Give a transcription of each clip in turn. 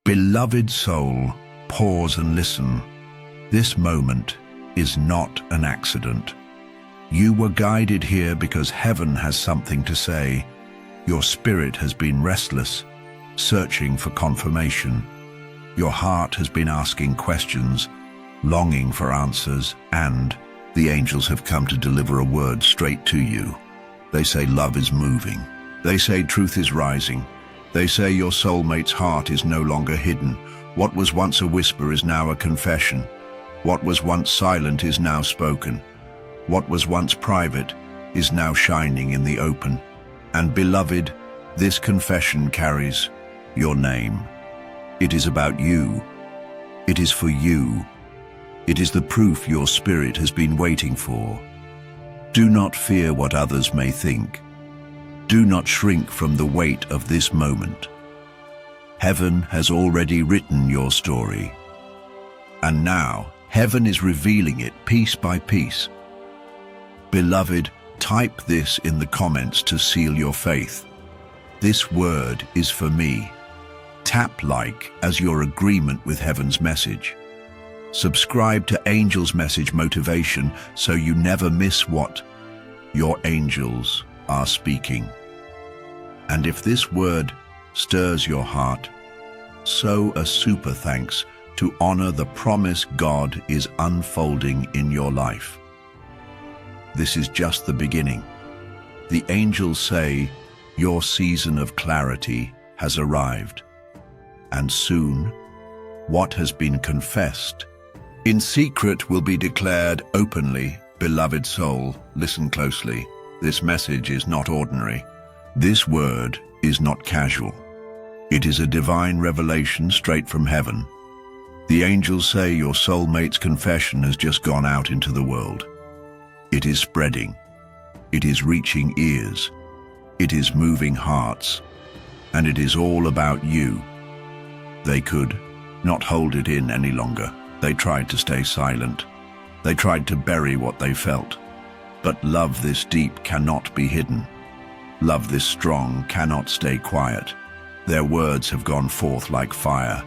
Beloved soul, pause and listen. This moment is not an accident. You were guided here because heaven has something to say. Your spirit has been restless, searching for confirmation. Your heart has been asking questions, longing for answers, and the angels have come to deliver a word straight to you. They say love is moving. They say truth is rising. They say your soulmate's heart is no longer hidden. What was once a whisper is now a confession. What was once silent is now spoken. What was once private is now shining in the open. And beloved, this confession carries your name. It is about you. It is for you. It is the proof your spirit has been waiting for. Do not fear what others may think. Do not shrink from the weight of this moment. Heaven has already written your story. And now, heaven is revealing it piece by piece. Beloved, type this in the comments to seal your faith. This word is for me. Tap like as your agreement with heaven's message. Subscribe to Angel's Message Motivation so you never miss what your angels are speaking. And if this word stirs your heart, sow a super thanks to honor the promise God is unfolding in your life. This is just the beginning. The angels say your season of clarity has arrived, and soon what has been confessed in secret will be declared openly. Beloved soul, listen closely. This message is not ordinary. This word is not casual. It is a divine revelation straight from heaven. The angels say your soulmate's confession has just gone out into the world. It is spreading. It is reaching ears. It is moving hearts. And it is all about you. They could not hold it in any longer. They tried to stay silent. They tried to bury what they felt. But love this deep cannot be hidden. Love this strong cannot stay quiet. Their words have gone forth like fire.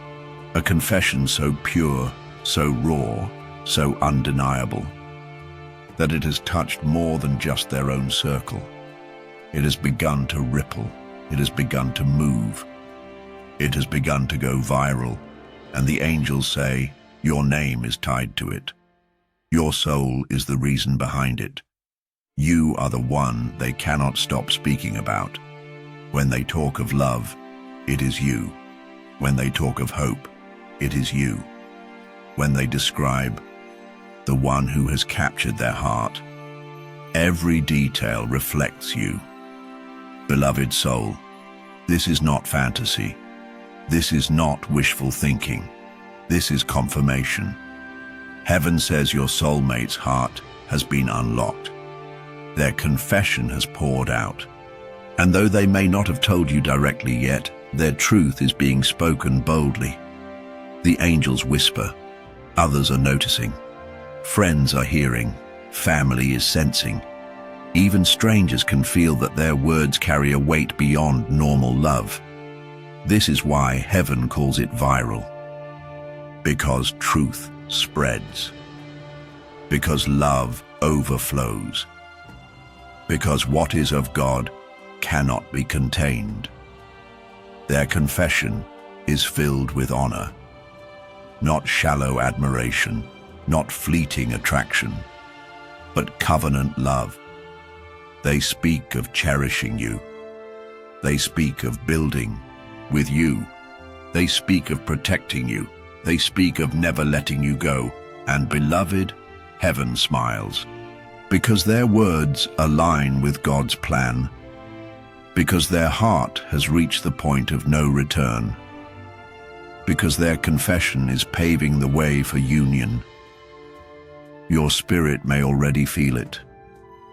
A confession so pure, so raw, so undeniable, that it has touched more than just their own circle. It has begun to ripple. It has begun to move. It has begun to go viral. And the angels say, your name is tied to it. Your soul is the reason behind it. You are the one they cannot stop speaking about. When they talk of love, it is you. When they talk of hope, it is you. When they describe the one who has captured their heart, every detail reflects you. Beloved soul, this is not fantasy. This is not wishful thinking. This is confirmation. Heaven says your soulmate's heart has been unlocked. Their confession has poured out. And though they may not have told you directly yet, their truth is being spoken boldly. The angels whisper. Others are noticing. Friends are hearing. Family is sensing. Even strangers can feel that their words carry a weight beyond normal love. This is why heaven calls it viral. Because truth spreads. Because love overflows. Because what is of God cannot be contained. Their confession is filled with honor. Not shallow admiration, not fleeting attraction, but covenant love. They speak of cherishing you. They speak of building with you. They speak of protecting you. They speak of never letting you go. And beloved, heaven smiles. Because their words align with God's plan. Because their heart has reached the point of no return. Because their confession is paving the way for union. Your spirit may already feel it.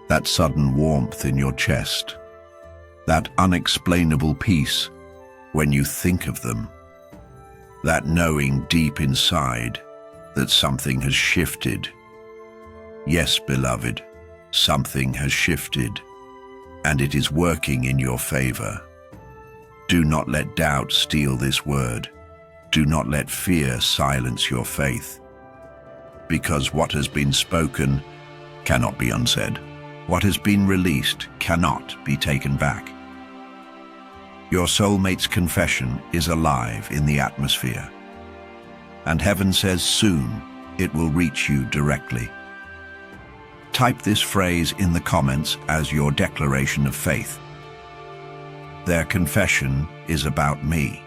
That sudden warmth in your chest. That unexplainable peace when you think of them. That knowing deep inside that something has shifted. Yes, beloved, something has shifted, and it is working in your favor. Do not let doubt steal this word. Do not let fear silence your faith, because what has been spoken cannot be unsaid. What has been released cannot be taken back. Your soulmate's confession is alive in the atmosphere, and heaven says soon it will reach you directly. Type this phrase in the comments as your declaration of faith. Their confession is about me.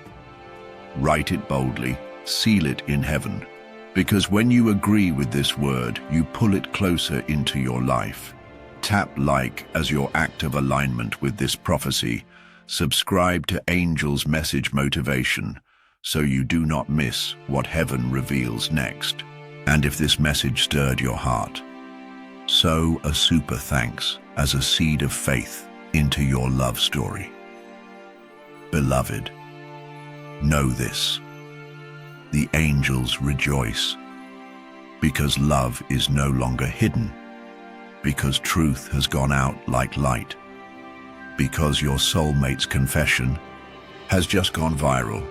Write it boldly, seal it in heaven, because when you agree with this word, you pull it closer into your life. Tap like as your act of alignment with this prophecy. Subscribe to Angel's Message Motivation so you do not miss what heaven reveals next. And if this message stirred your heart, sow a super thanks as a seed of faith into your love story. Beloved, know this: the angels rejoice, because love is no longer hidden, because truth has gone out like light, because your soulmate's confession has just gone viral.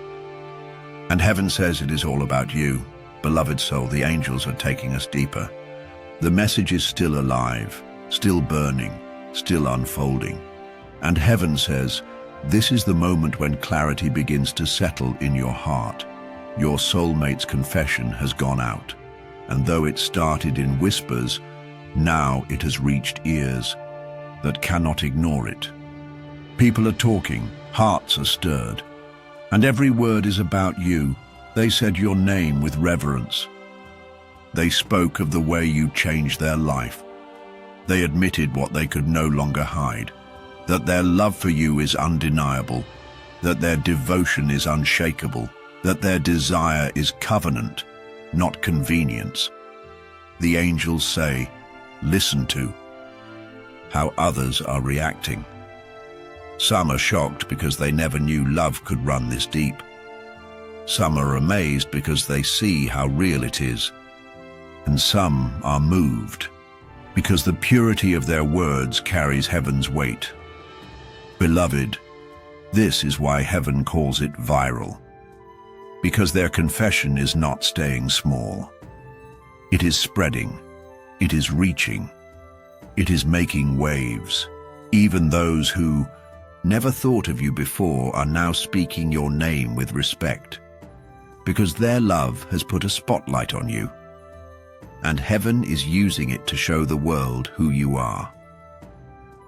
And heaven says it is all about you. Beloved soul, the angels are taking us deeper. The message is still alive, still burning, still unfolding. And heaven says, this is the moment when clarity begins to settle in your heart. Your soulmate's confession has gone out, and though it started in whispers, now it has reached ears that cannot ignore it. People are talking, hearts are stirred, and every word is about you. They said your name with reverence. They spoke of the way you changed their life. They admitted what they could no longer hide, that their love for you is undeniable, that their devotion is unshakable, that their desire is covenant, not convenience. The angels say, listen to how others are reacting. Some are shocked because they never knew love could run this deep. Some are amazed because they see how real it is. And some are moved because the purity of their words carries heaven's weight. Beloved, this is why heaven calls it viral. Because their confession is not staying small. It is spreading. It is reaching. It is making waves. Even those who never thought of you before are now speaking your name with respect, because their love has put a spotlight on you, and heaven is using it to show the world who you are.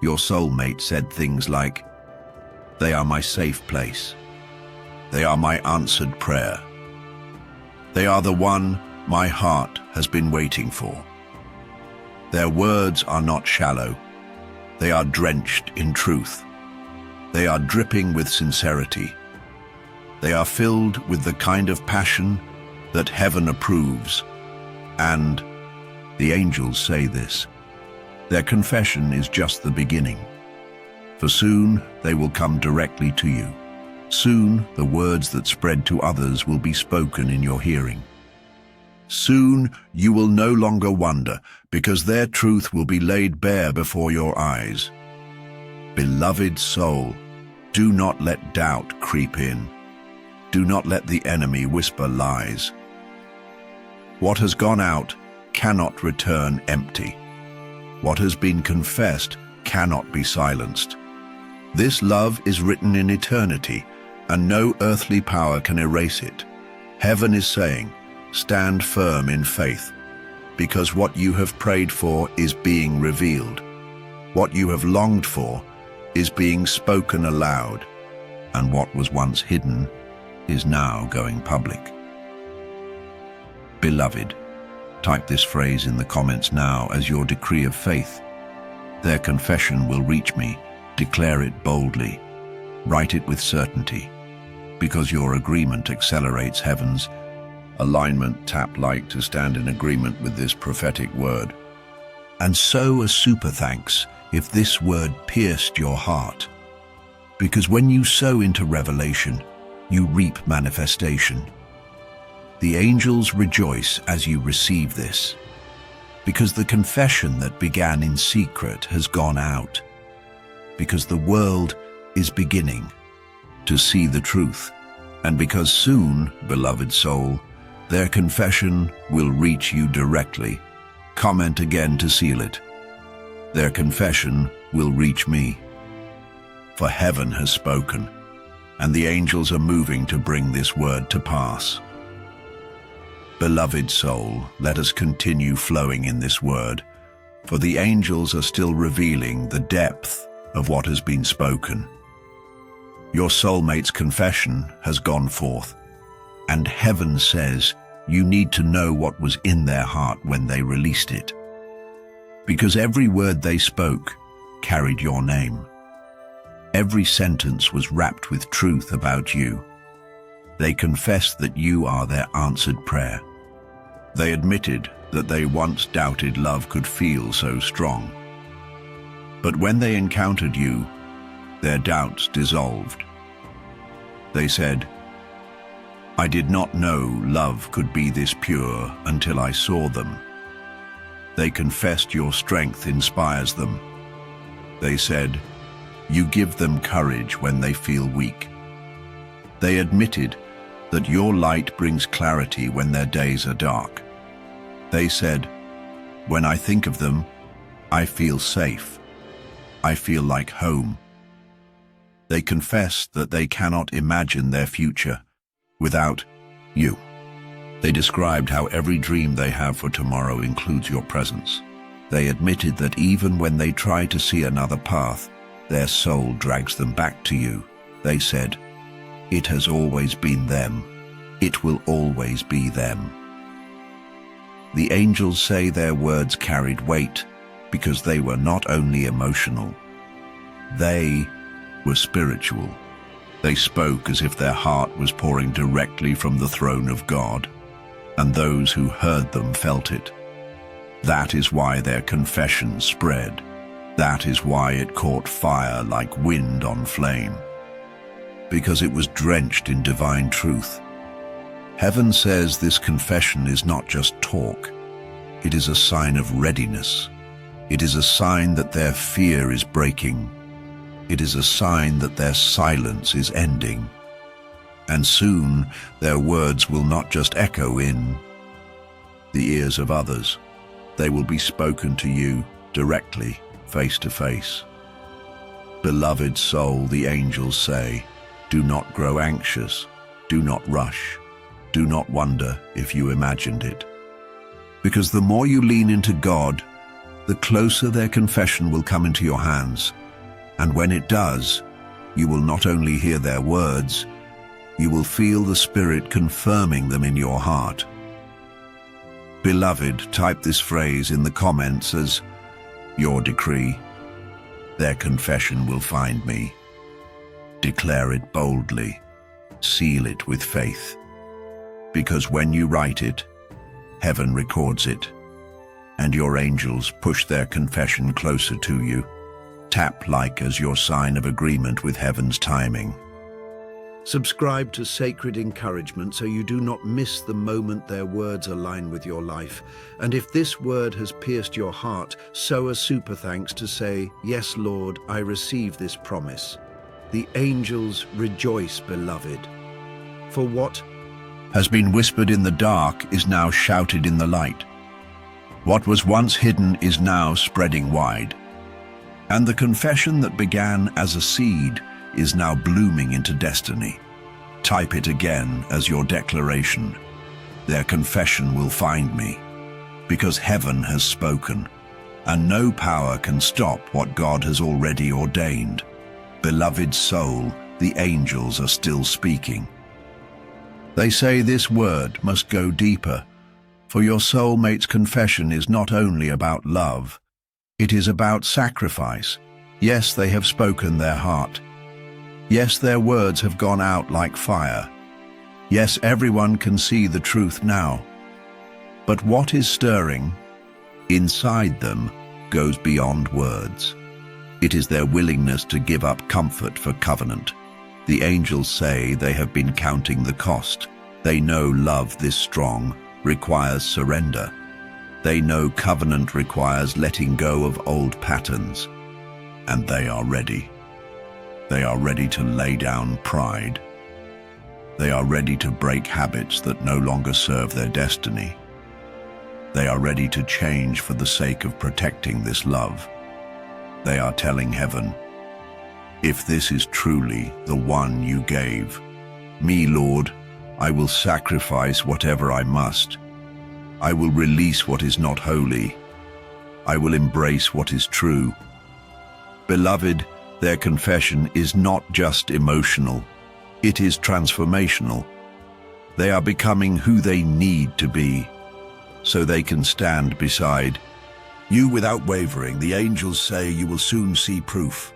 Your soulmate said things like, they are my safe place. They are my answered prayer. They are the one my heart has been waiting for. Their words are not shallow. They are drenched in truth. They are dripping with sincerity. They are filled with the kind of passion that heaven approves. And the angels say this: their confession is just the beginning. For soon they will come directly to you. Soon the words that spread to others will be spoken in your hearing. Soon you will no longer wonder, because their truth will be laid bare before your eyes. Beloved soul, do not let doubt creep in. Do not let the enemy whisper lies. What has gone out cannot return empty. What has been confessed cannot be silenced. This love is written in eternity, and no earthly power can erase it. Heaven is saying, stand firm in faith, because what you have prayed for is being revealed. What you have longed for is being spoken aloud, and what was once hidden is now going public. Beloved, type this phrase in the comments now as your decree of faith. Their confession will reach me. Declare it boldly. Write it with certainty, because your agreement accelerates heaven's alignment. Tap like to stand in agreement with this prophetic word. And sow a super thanks if this word pierced your heart. Because when you sow into revelation, you reap manifestation. The angels rejoice as you receive this, because the confession that began in secret has gone out, because the world is beginning to see the truth. And because soon, beloved soul, their confession will reach you directly. Comment again to seal it. Their confession will reach me. For heaven has spoken, and the angels are moving to bring this word to pass. Beloved soul, let us continue flowing in this word, for the angels are still revealing the depth of what has been spoken. Your soulmate's confession has gone forth, and heaven says you need to know what was in their heart when they released it. Because every word they spoke carried your name. Every sentence was wrapped with truth about you. They confessed that you are their answered prayer. They admitted that they once doubted love could feel so strong. But when they encountered you, their doubts dissolved. They said, "I did not know love could be this pure until I saw them." They confessed your strength inspires them. They said, "You give them courage when they feel weak." They admitted that your light brings clarity when their days are dark. They said, "When I think of them, I feel safe. I feel like home." They confessed that they cannot imagine their future without you. They described how every dream they have for tomorrow includes your presence. They admitted that even when they try to see another path, their soul drags them back to you. They said, "It has always been them. It will always be them." The angels say their words carried weight because they were not only emotional, they were spiritual. They spoke as if their heart was pouring directly from the throne of God, and those who heard them felt it. That is why their confession spread. That is why it caught fire like wind on flame, because it was drenched in divine truth. Heaven says this confession is not just talk. It is a sign of readiness. It is a sign that their fear is breaking. It is a sign that their silence is ending. And soon their words will not just echo in the ears of others. They will be spoken to you directly, face to face. Beloved soul, the angels say, do not grow anxious, do not rush, do not wonder if you imagined it. Because the more you lean into God, the closer their confession will come into your hands. And when it does, you will not only hear their words, you will feel the Spirit confirming them in your heart. Beloved, type this phrase in the comments as your decree. Their confession will find me. Declare it boldly. Seal it with faith. Because when you write it, heaven records it, and your angels push their confession closer to you. Tap like as your sign of agreement with heaven's timing. Subscribe to Sacred Encouragement so you do not miss the moment their words align with your life. And if this word has pierced your heart, sow a super thanks to say, "Yes, Lord, I receive this promise." The angels rejoice, beloved. For what has been whispered in the dark is now shouted in the light. What was once hidden is now spreading wide. And the confession that began as a seed is now blooming into destiny. Type it again as your declaration. Their confession will find me, because heaven has spoken, and no power can stop what God has already ordained. Beloved soul, the angels are still speaking. They say this word must go deeper, for your soulmate's confession is not only about love, it is about sacrifice. Yes, they have spoken their heart. Yes, their words have gone out like fire. Yes, everyone can see the truth now. But what is stirring inside them goes beyond words. It is their willingness to give up comfort for covenant. The angels say they have been counting the cost. They know love this strong requires surrender. They know covenant requires letting go of old patterns. And they are ready. They are ready to lay down pride. They are ready to break habits that no longer serve their destiny. They are ready to change for the sake of protecting this love. They are telling heaven, if this is truly the one you gave me, Lord, I will sacrifice whatever I must. I will release what is not holy. I will embrace what is true. Beloved, their confession is not just emotional, it is transformational. They are becoming who they need to be, so they can stand beside you without wavering. The angels say you will soon see proof.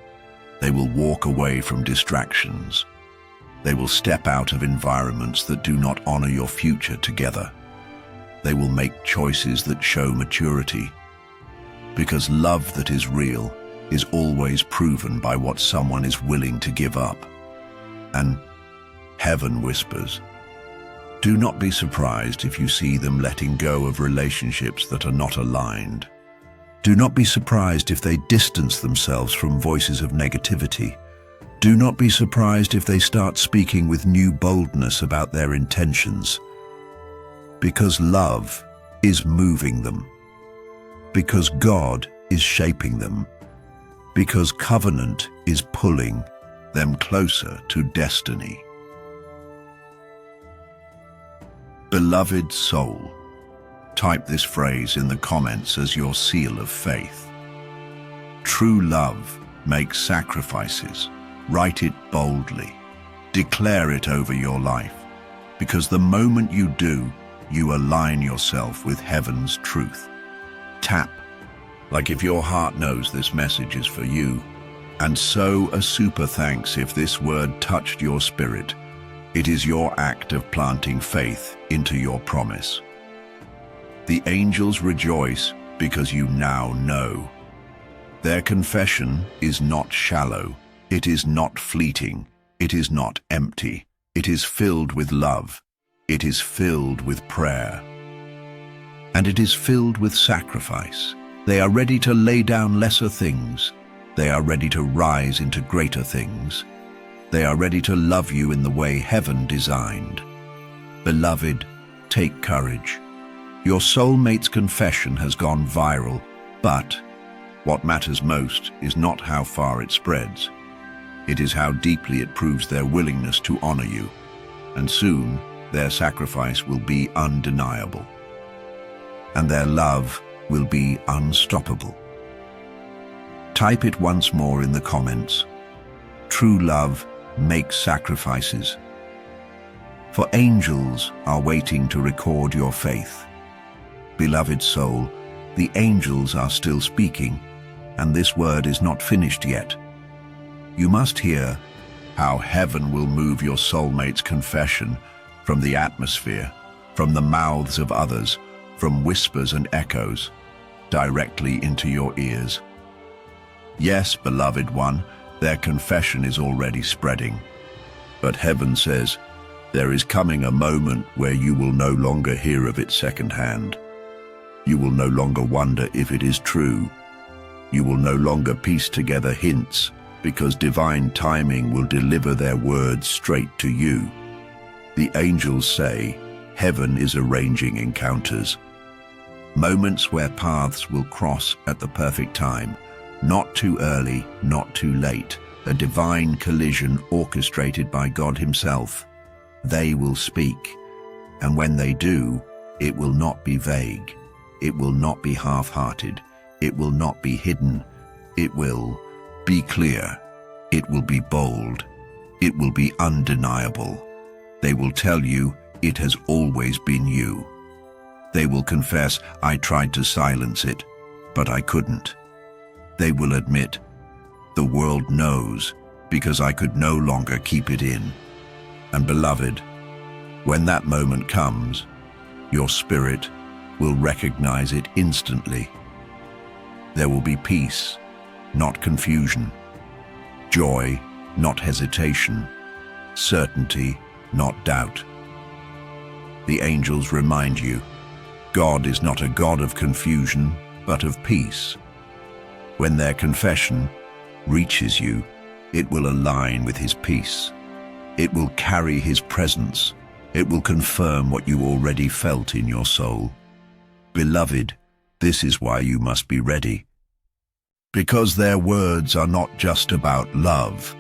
They will walk away from distractions. They will step out of environments that do not honor your future together. They will make choices that show maturity. Because love that is real is always proven by what someone is willing to give up. And heaven whispers, do not be surprised if you see them letting go of relationships that are not aligned. Do not be surprised if they distance themselves from voices of negativity. Do not be surprised if they start speaking with new boldness about their intentions. Because love is moving them. Because God is shaping them. Because covenant is pulling them closer to destiny. Beloved soul, type this phrase in the comments as your seal of faith. True love makes sacrifices. Write it boldly. Declare it over your life, because the moment you do, you align yourself with heaven's truth. Tap, like if your heart knows this message is for you, and sow a super thanks if this word touched your spirit. It is your act of planting faith into your promise. The angels rejoice because you now know. Their confession is not shallow. It is not fleeting. It is not empty. It is filled with love. It is filled with prayer. And it is filled with sacrifice. They are ready to lay down lesser things. They are ready to rise into greater things. They are ready to love you in the way heaven designed. Beloved, take courage. Your soulmate's confession has gone viral, but what matters most is not how far it spreads. It is how deeply it proves their willingness to honor you, and soon their sacrifice will be undeniable, and their love will be unstoppable. Type it once more in the comments. True love makes sacrifices. For angels are waiting to record your faith. Beloved soul, the angels are still speaking, and this word is not finished yet. You must hear how heaven will move your soulmate's confession from the atmosphere, from the mouths of others, from whispers and echoes, directly into your ears. Yes, beloved one, their confession is already spreading. But heaven says, there is coming a moment where you will no longer hear of it secondhand. You will no longer wonder if it is true. You will no longer piece together hints, because divine timing will deliver their words straight to you. The angels say, heaven is arranging encounters. Moments where paths will cross at the perfect time. Not too early, not too late. A divine collision orchestrated by God himself. They will speak, and when they do, it will not be vague. It will not be half-hearted. It will not be hidden. It will be clear. It will be bold. It will be undeniable. They will tell you it has always been you. They will confess, I tried to silence it, but I couldn't. They will admit, the world knows because I could no longer keep it in. And beloved, when that moment comes, your spirit will recognize it instantly. There will be peace, not confusion. Joy, not hesitation. Certainty, not doubt. The angels remind you, God is not a God of confusion, but of peace. When their confession reaches you, it will align with his peace. It will carry his presence. It will confirm what you already felt in your soul. Beloved, this is why you must be ready. Because their words are not just about love.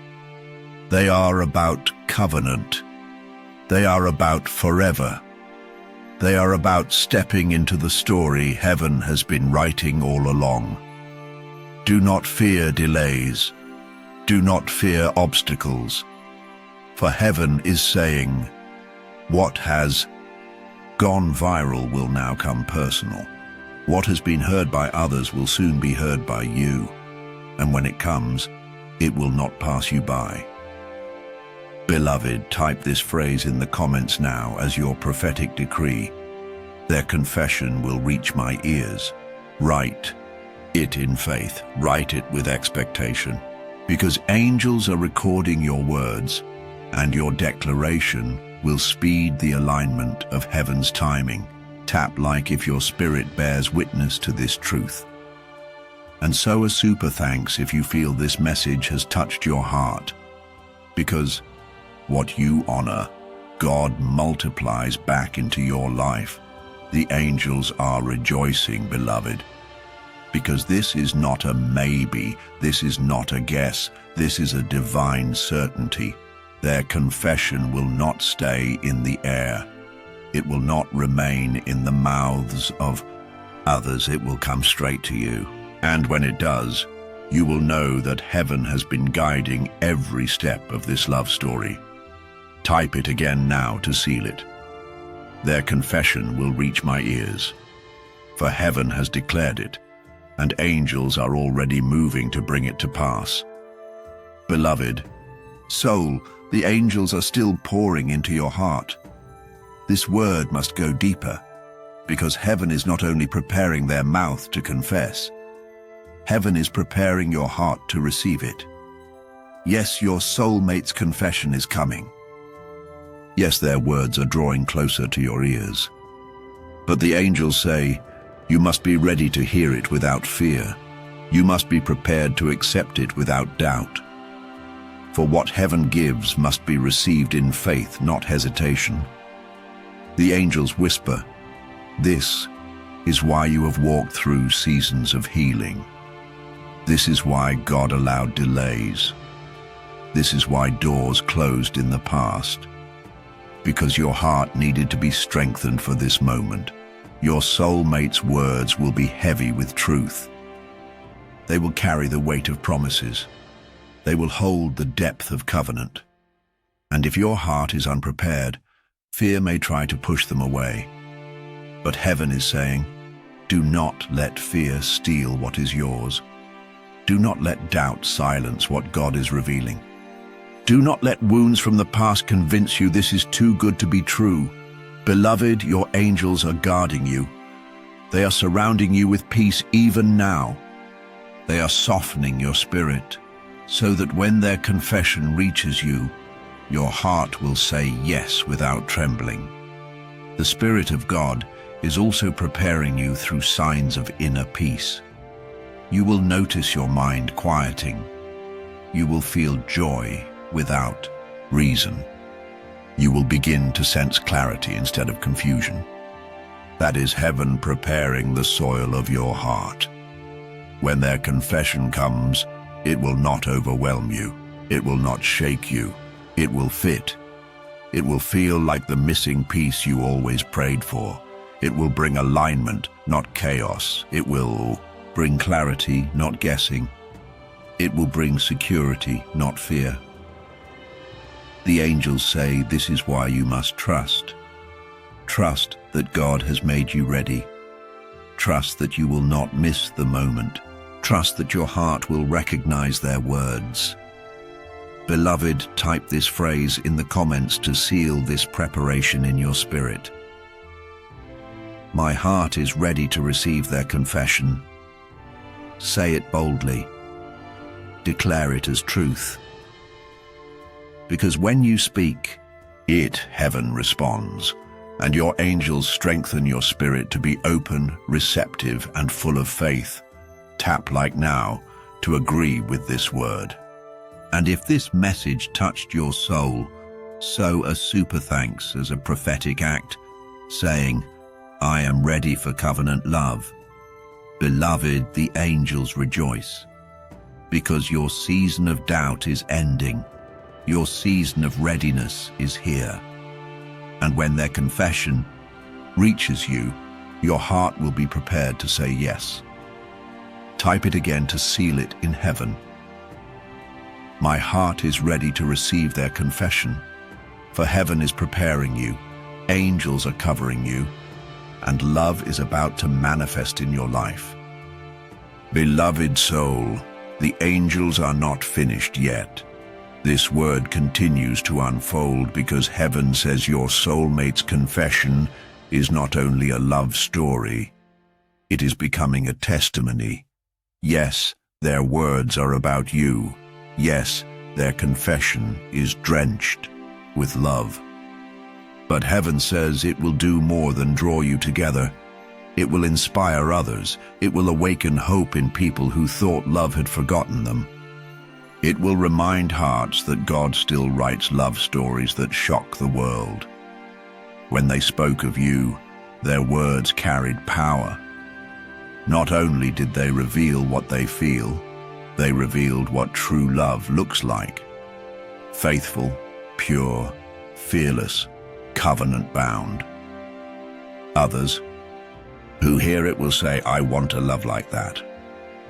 They are about covenant. They are about forever. They are about stepping into the story heaven has been writing all along. Do not fear delays. Do not fear obstacles. For heaven is saying, what has gone viral will now come personal. What has been heard by others will soon be heard by you. And when it comes, it will not pass you by. Beloved, type this phrase in the comments now as your prophetic decree. Their confession will reach my ears. Write it in faith. Write it with expectation. Because angels are recording your words, and your declaration will speed the alignment of heaven's timing. Tap like if your spirit bears witness to this truth. And so a super thanks if you feel this message has touched your heart. Because what you honor, God multiplies back into your life. The angels are rejoicing, beloved. Because this is not a maybe, this is not a guess, this is a divine certainty. Their confession will not stay in the air. It will not remain in the mouths of others. It will come straight to you. And when it does, you will know that heaven has been guiding every step of this love story. Type it again now to seal it. Their confession will reach my ears, for heaven has declared it, and angels are already moving to bring it to pass. Beloved, soul, the angels are still pouring into your heart. This word must go deeper, because heaven is not only preparing their mouth to confess, heaven is preparing your heart to receive it. Yes, your soulmate's confession is coming. Yes, their words are drawing closer to your ears. But the angels say, you must be ready to hear it without fear. You must be prepared to accept it without doubt. For what heaven gives must be received in faith, not hesitation. The angels whisper, this is why you have walked through seasons of healing. This is why God allowed delays. This is why doors closed in the past. Because your heart needed to be strengthened for this moment. Your soulmate's words will be heavy with truth. They will carry the weight of promises. They will hold the depth of covenant. And if your heart is unprepared, fear may try to push them away. But heaven is saying, do not let fear steal what is yours. Do not let doubt silence what God is revealing. Do not let wounds from the past convince you this is too good to be true. Beloved, your angels are guarding you. They are surrounding you with peace even now. They are softening your spirit, so that when their confession reaches you, your heart will say yes without trembling. The Spirit of God is also preparing you through signs of inner peace. You will notice your mind quieting. You will feel joy without reason. You will begin to sense clarity instead of confusion. That is heaven preparing the soil of your heart. When their confession comes, it will not overwhelm you. It will not shake you. It will fit. It will feel like the missing piece you always prayed for. It will bring alignment, not chaos. It will bring clarity, not guessing. It will bring security, not fear. The angels say this is why you must trust. Trust that God has made you ready. Trust that you will not miss the moment. Trust that your heart will recognize their words. Beloved, type this phrase in the comments to seal this preparation in your spirit. My heart is ready to receive their confession. Say it boldly. Declare it as truth. Because when you speak, heaven responds, and your angels strengthen your spirit to be open, receptive, and full of faith. Tap like now to agree with this word. And if this message touched your soul, Sow a super thanks as a prophetic act, saying, I am ready for covenant love. Beloved, the angels rejoice, because your season of doubt is ending. Your season of readiness is here. And when their confession reaches you, your heart will be prepared to say yes. Type it again to seal it in heaven. My heart is ready to receive their confession, for heaven is preparing you, angels are covering you, and love is about to manifest in your life. Beloved soul, the angels are not finished yet. This word continues to unfold because heaven says your soulmate's confession is not only a love story, it is becoming a testimony. Yes, their words are about you. Yes, their confession is drenched with love. But heaven says it will do more than draw you together. It will inspire others. It will awaken hope in people who thought love had forgotten them. It will remind hearts that God still writes love stories that shock the world. When they spoke of you, their words carried power. Not only did they reveal what they feel, they revealed what true love looks like. Faithful, pure, fearless, covenant-bound. Others who hear it will say, I want a love like that.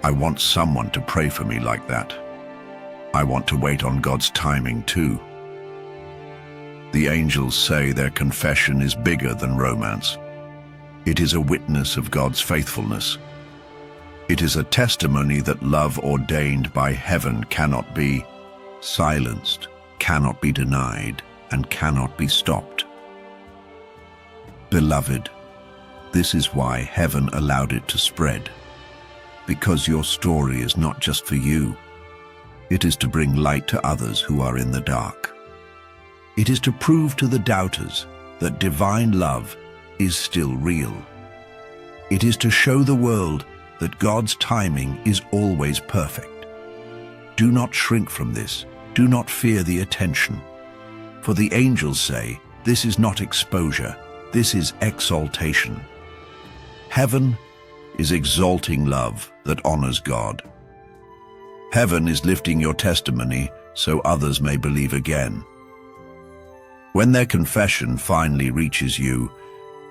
I want someone to pray for me like that. I want to wait on God's timing too. The angels say their confession is bigger than romance. It is a witness of God's faithfulness. It is a testimony that love ordained by heaven cannot be silenced, cannot be denied, and cannot be stopped. Beloved, this is why heaven allowed it to spread. Because your story is not just for you. It is to bring light to others who are in the dark. It is to prove to the doubters that divine love is still real. It is to show the world that God's timing is always perfect. Do not shrink from this. Do not fear the attention. For the angels say, this is not exposure, this is exaltation. Heaven is exalting love that honors God. Heaven is lifting your testimony so others may believe again. When their confession finally reaches you,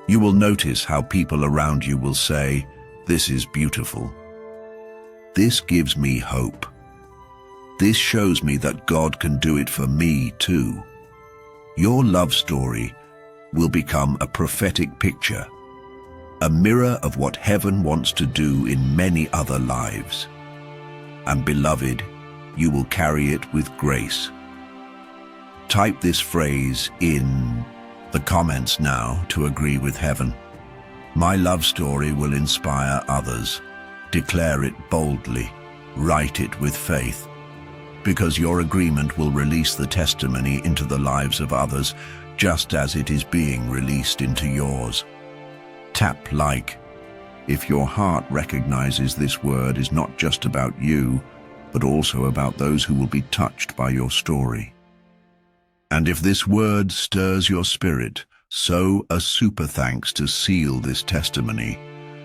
you will notice how people around you will say, this is beautiful. This gives me hope. This shows me that God can do it for me too. Your love story will become a prophetic picture, a mirror of what heaven wants to do in many other lives. And beloved, you will carry it with grace. Type this phrase in the comments now to agree with heaven. My love story will inspire others. Declare it boldly. Write it with faith. Because your agreement will release the testimony into the lives of others, just as it is being released into yours. Tap like if your heart recognizes this word is not just about you, but also about those who will be touched by your story. And if this word stirs your spirit, sow a super thanks to seal this testimony,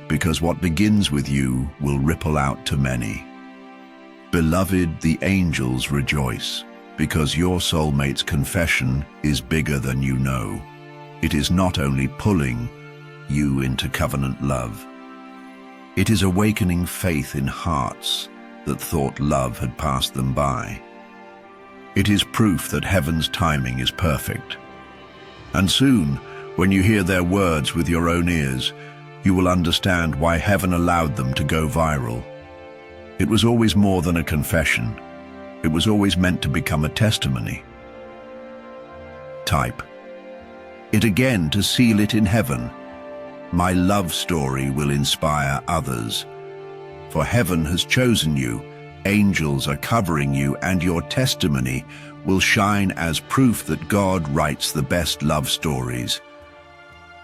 because what begins with you will ripple out to many. Beloved, the angels rejoice, because your soulmate's confession is bigger than you know. It is not only pulling you into covenant love. It is awakening faith in hearts that thought love had passed them by. It is proof that heaven's timing is perfect. And soon, when you hear their words with your own ears, you will understand why heaven allowed them to go viral. It was always more than a confession. It was always meant to become a testimony. Type it again to seal it in heaven. My love story will inspire others. For heaven has chosen you, angels are covering you, and your testimony will shine as proof that God writes the best love stories.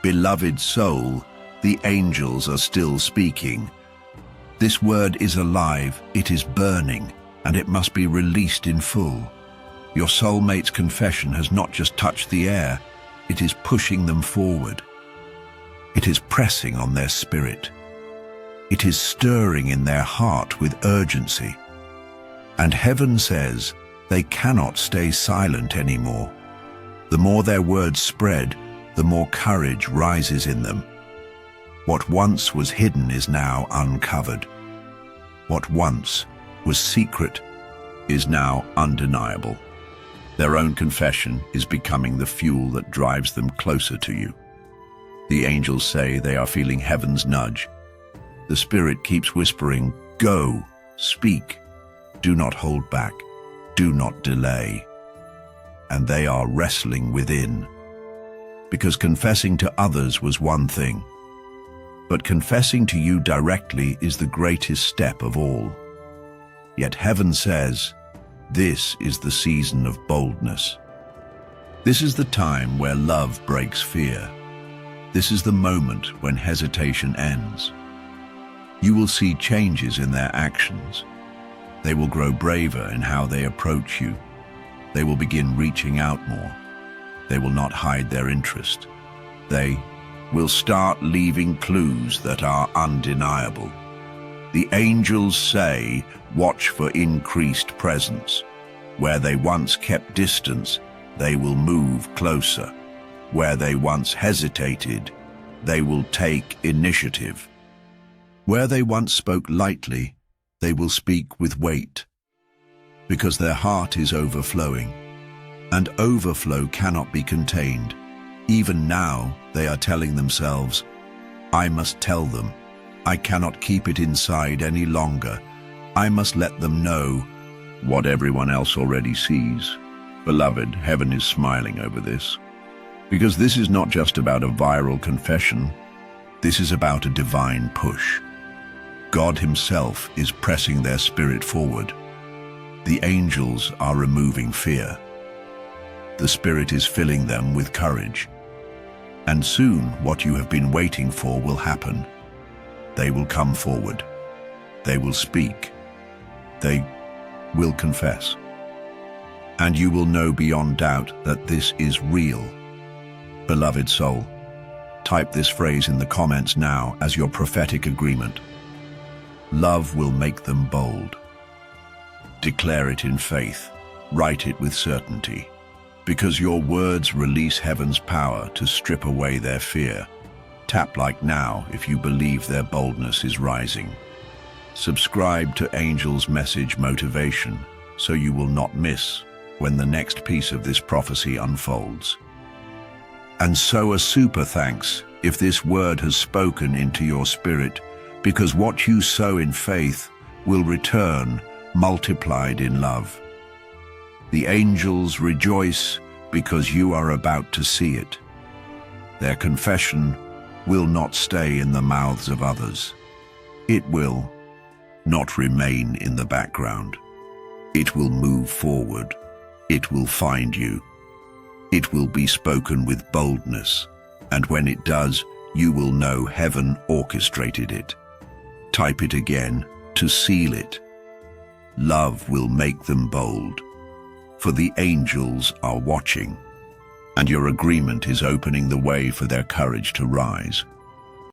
Beloved soul, the angels are still speaking. This word is alive, it is burning, and it must be released in full. Your soulmate's confession has not just touched the air, it is pushing them forward. It is pressing on their spirit. It is stirring in their heart with urgency. And heaven says they cannot stay silent anymore. The more their words spread, the more courage rises in them. What once was hidden is now uncovered. What once was secret is now undeniable. Their own confession is becoming the fuel that drives them closer to you. The angels say they are feeling heaven's nudge. The Spirit keeps whispering, "Go, speak, do not hold back, do not delay." And they are wrestling within. Because confessing to others was one thing, but confessing to you directly is the greatest step of all. Yet heaven says, this is the season of boldness. This is the time where love breaks fear. This is the moment when hesitation ends. You will see changes in their actions. They will grow braver in how they approach you. They will begin reaching out more. They will not hide their interest. They will start leaving clues that are undeniable. The angels say, watch for increased presence. Where they once kept distance, they will move closer. Where they once hesitated, they will take initiative. Where they once spoke lightly, they will speak with weight. Because their heart is overflowing, and overflow cannot be contained. Even now, they are telling themselves, I must tell them. I cannot keep it inside any longer. I must let them know what everyone else already sees. Beloved, heaven is smiling over this. Because this is not just about a viral confession. This is about a divine push. God Himself is pressing their spirit forward. The angels are removing fear. The Spirit is filling them with courage. And soon, what you have been waiting for will happen. They will come forward. They will speak. They will confess. And you will know beyond doubt that this is real. Beloved soul, type this phrase in the comments now as your prophetic agreement. Love will make them bold. Declare it in faith. Write it with certainty. Because your words release heaven's power to strip away their fear. Tap like now if you believe their boldness is rising. Subscribe to Angel's Message Motivation so you will not miss when the next piece of this prophecy unfolds. And so a super thanks if this word has spoken into your spirit, because what you sow in faith will return multiplied in love. The angels rejoice because you are about to see it. Their confession will not stay in the mouths of others. It will not remain in the background. It will move forward. It will find you. It will be spoken with boldness, and when it does, you will know heaven orchestrated it. Type it again to seal it. Love will make them bold, for the angels are watching, and your agreement is opening the way for their courage to rise.